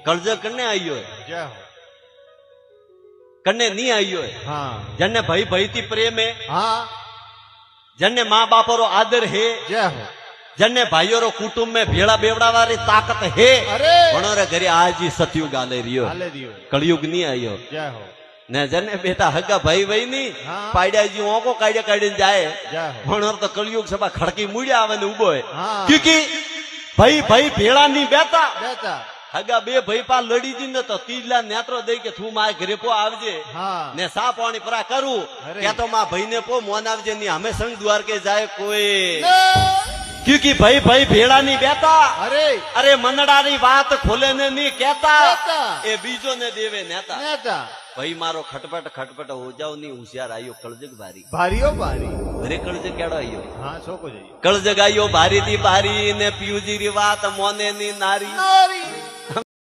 કળજ કને આવ્યો જય હો કને નહીં આવ્યો હા જેને ભાઈ ભાઈ થી પ્રેમ હે હા જેને મા બાપરો આદર હે જય હો જેને ભાઈઓરો કુટુંબ में ભેળા બેવડા વાળી તાकत હે અરે ભણોરે ઘરે આજી સતયુગ આલે રહ્યો હાલે દિયો કળયુગ નહીં આવ્યો જય હો ને જેને બેટા હગા ભાઈ ભાઈ ની હા. પાડ્યાજી ઓકો કાઢ્યા કાઢીને જાય જય હો ભણોર તો કળયુગ સભા ખડકી મૂડ્યા આવે ને ઉભો હે હા ક્યુકી ભાઈ ભાઈ ભેળા ની બેતા બેટા હગા બે ભાઈ પા લડી દી ને તો તીજલા નેત્રો દઈ કે તું મારા ઘરે પો આવજે હા ને સા પાણી પરા કરું અરે. કે તો માં ભાઈ ને પો મોન આવજે ની અમે સંગ દ્વારકે જાય કોઈ ક્યુકી ભાઈ ભાઈ ભેળા ની બેતા અરે અરે મનડાની વાત ખોલે ને નહીં કેતા કેતા. એ બીજો ને દેવે નેતા નેતા ભાઈ મારો ખટપટ ખટપટ હો જાવ ની હોશિયાર આયો કળજગ ભારી ભારીઓ ભારી ઘરે કળજગ કેડો આયો હા છોકો જઈ કળજગ આયો ભારી થી ભારી ને પિયુજી રી વાત મોને ની નારી નારી